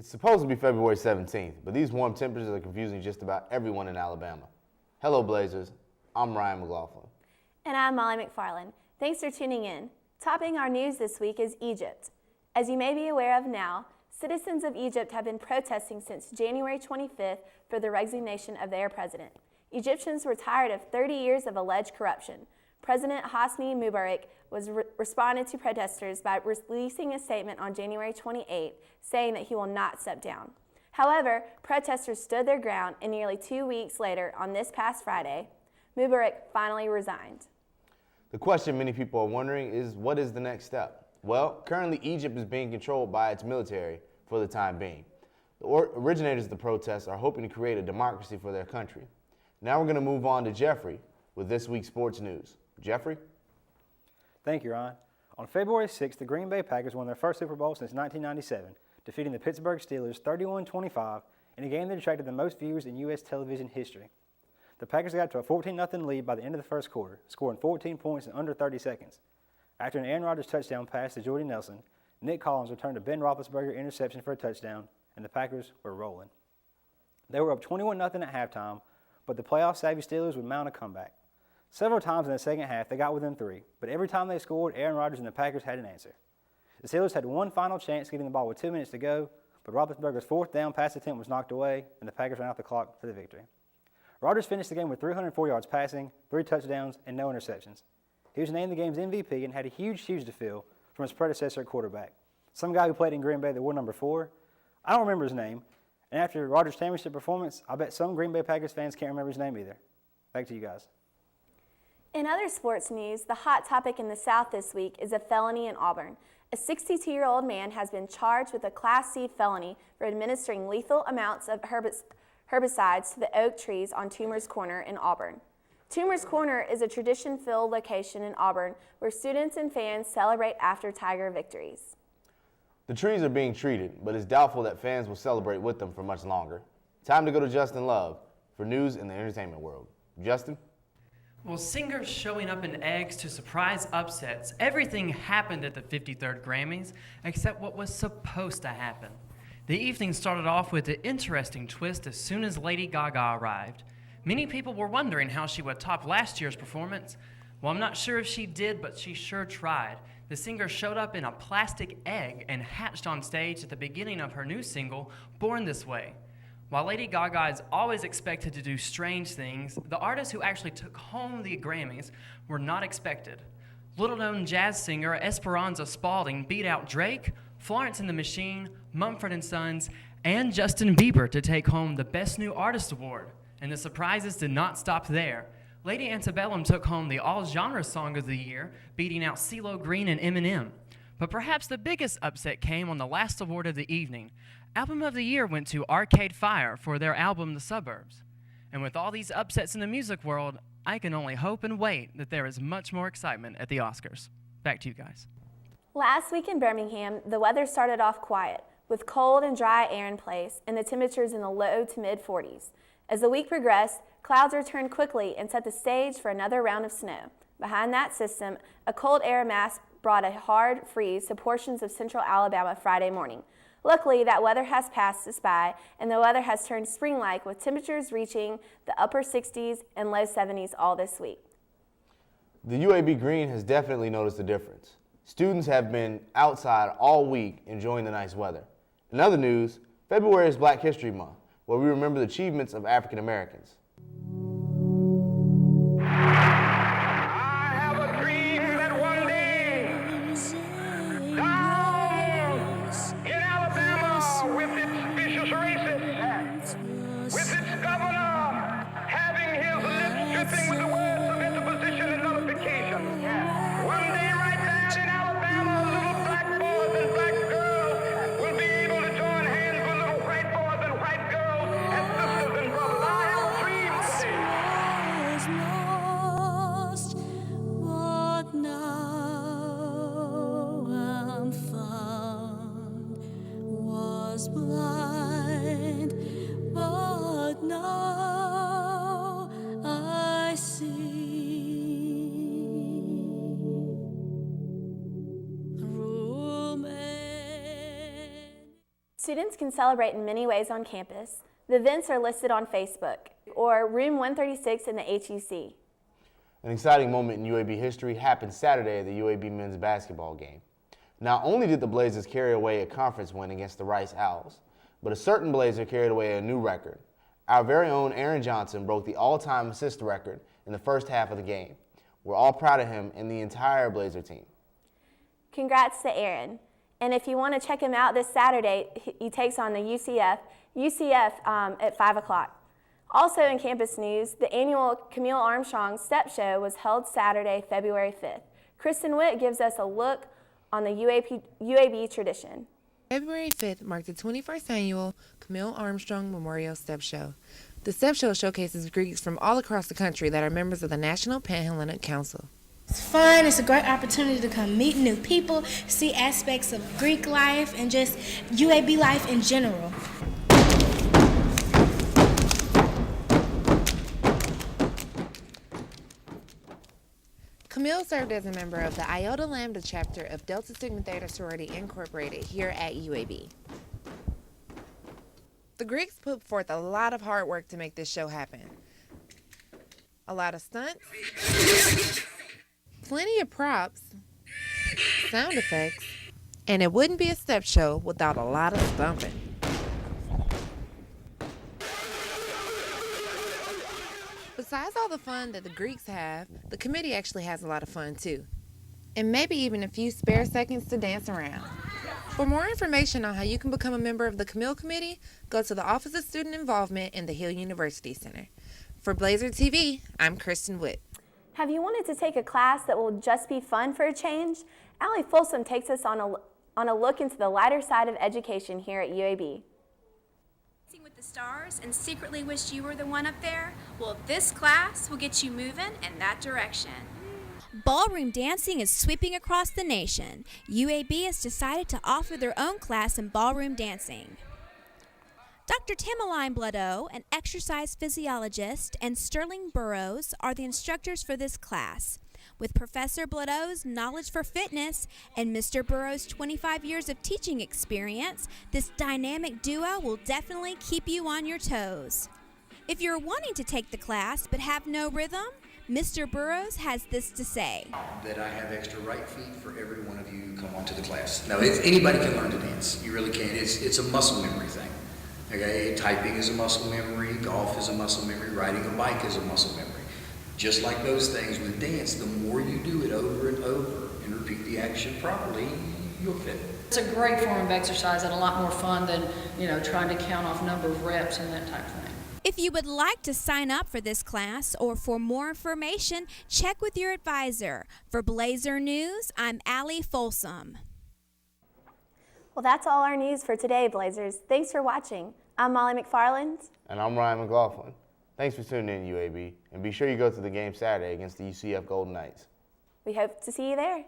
It's supposed to be February 17th, but these warm temperatures are confusing just about everyone in Alabama. Hello, Blazers. I'm Ryan McLaughlin. And I'm Molly McFarland. Thanks for tuning in. Topping our news this week is Egypt. As you may be aware of now, citizens of Egypt have been protesting since January 25th for the resignation of their president. Egyptians were tired of 30 years of alleged corruption. President Hosni Mubarak responded to protesters by releasing a statement on January 28th saying that he will not step down. However, protesters stood their ground, and nearly 2 weeks later, on this past Friday, Mubarak finally resigned. The question many people are wondering is, what is the next step? Well, currently Egypt is being controlled by its military for the time being. The originators of the protests are hoping to create a democracy for their country. Now we're going to move on to Jeffrey with this week's sports news. Jeffrey? Thank you, Ryan. On February 6th, the Green Bay Packers won their first Super Bowl since 1997, defeating the Pittsburgh Steelers 31-25 in a game that attracted the most viewers in U.S. television history. The Packers got to a 14-0 lead by the end of the first quarter, scoring 14 points in under 30 seconds. After an Aaron Rodgers touchdown pass to Jordy Nelson, Nick Collins returned a Ben Roethlisberger interception for a touchdown, and the Packers were rolling. They were up 21-0 at halftime, but the playoff-savvy Steelers would mount a comeback. Several times in the second half, they got within 3, but every time they scored, Aaron Rodgers and the Packers had an answer. The Steelers had one final chance getting the ball with 2 minutes to go, but Roethlisberger's fourth down pass attempt was knocked away, and the Packers ran out the clock for the victory. Rodgers finished the game with 304 yards passing, 3 touchdowns, and no interceptions. He was named the game's MVP and had a huge shoes to fill from his predecessor at quarterback, some guy who played in Green Bay that wore number 4. I don't remember his name, and after Rodgers' championship performance, I bet some Green Bay Packers fans can't remember his name either. Back to you guys. In other sports news, the hot topic in the South this week is a felony in Auburn. A 62-year-old man has been charged with a Class C felony for administering lethal amounts of herbicides to the oak trees on Toomer's Corner in Auburn. Toomer's Corner is a tradition-filled location in Auburn where students and fans celebrate after Tiger victories. The trees are being treated, but it's doubtful that fans will celebrate with them for much longer. Time to go to Justin Love for news in the entertainment world. Justin? Well, singers showing up in eggs to surprise upsets. Everything happened at the 53rd Grammys except what was supposed to happen. The evening started off with an interesting twist as soon as Lady Gaga arrived. Many people were wondering how she would top last year's performance. Well, I'm not sure if she did, but she sure tried. The singer showed up in a plastic egg and hatched on stage at the beginning of her new single, Born This Way. While Lady Gaga is always expected to do strange things, the artists who actually took home the Grammys were not expected. Little-known jazz singer Esperanza Spalding beat out Drake, Florence and the Machine, Mumford & Sons, and Justin Bieber to take home the Best New Artist Award. And the surprises did not stop there. Lady Antebellum took home the All-Genre Song of the Year, beating out CeeLo Green and Eminem. But perhaps the biggest upset came on the last award of the evening. Album of the Year went to Arcade Fire for their album The Suburbs. And with all these upsets in the music world, I can only hope and wait that there is much more excitement at the Oscars. Back to you guys. Last week in Birmingham, the weather started off quiet, with cold and dry air in place and the temperatures in the low to mid-40s. As the week progressed, clouds returned quickly and set the stage for another round of snow. Behind that system, a cold air mass brought a hard freeze to portions of central Alabama Friday morning. Luckily, that weather has passed us by, and the weather has turned spring-like with temperatures reaching the upper 60s and low 70s all this week. The UAB Green has definitely noticed a difference. Students have been outside all week enjoying the nice weather. In other news, February is Black History Month, where we remember the achievements of African Americans. Students can celebrate in many ways on campus. The events are listed on Facebook or room 136 in the HUC. An exciting moment in UAB history happened Saturday at the UAB men's basketball game. Not only did the Blazers carry away a conference win against the Rice Owls, but a certain Blazer carried away a new record. Our very own Aaron Johnson broke the all-time assist record in the first half of the game. We're all proud of him and the entire Blazer team. Congrats to Aaron. And if you want to check him out this Saturday, he takes on the UCF at 5 o'clock. Also in campus news, the annual Camille Armstrong Step Show was held Saturday, February 5th. Kristen Witt gives us a look on the UAB tradition. February 5th marked the 21st annual Camille Armstrong Memorial Step Show. The Step Show showcases Greeks from all across the country that are members of the National Panhellenic Council. It's fun. It's a great opportunity to come meet new people, see aspects of Greek life, and just UAB life in general. Camille served as a member of the Iota Lambda chapter of Delta Sigma Theta Sorority Incorporated here at UAB. The Greeks put forth a lot of hard work to make this show happen. A lot of stunts, plenty of props, sound effects, and it wouldn't be a step show without a lot of stomping. Besides all the fun that the Greeks have, the committee actually has a lot of fun too. And maybe even a few spare seconds to dance around. For more information on how you can become a member of the Camille Committee, go to the Office of Student Involvement in the Hill University Center. For BlazerTV, I'm Kristen Witt. Have you wanted to take a class that will just be fun for a change? Allie Folsom takes us on a look into the lighter side of education here at UAB. With the stars and secretly wished you were the one up there? Well, this class will get you moving in that direction. Ballroom dancing is sweeping across the nation. UAB has decided to offer their own class in ballroom dancing. Dr. Tameline Bladeau, an exercise physiologist, and Sterling Burrows are the instructors for this class. With Professor Bladeau's knowledge for fitness and Mr. Burrows' 25 years of teaching experience, this dynamic duo will definitely keep you on your toes. If you're wanting to take the class but have no rhythm, Mr. Burrows has this to say. That I have extra right feet for every one of you who come onto the class. Now, anybody can learn to dance. You really can. It's a muscle memory thing. Okay, typing is a muscle memory, golf is a muscle memory, riding a bike is a muscle memory. Just like those things with dance, the more you do it over and over and repeat the action properly, you'll fit. It's a great form of exercise and a lot more fun than, trying to count off number of reps and that type of thing. If you would like to sign up for this class or for more information, check with your advisor. For Blazer News, I'm Allie Folsom. Well, that's all our news for today, Blazers. Thanks for watching. I'm Molly McFarland. And I'm Ryan McLaughlin. Thanks for tuning in, UAB, and be sure you go to the game Saturday against the UCF Golden Knights. We hope to see you there.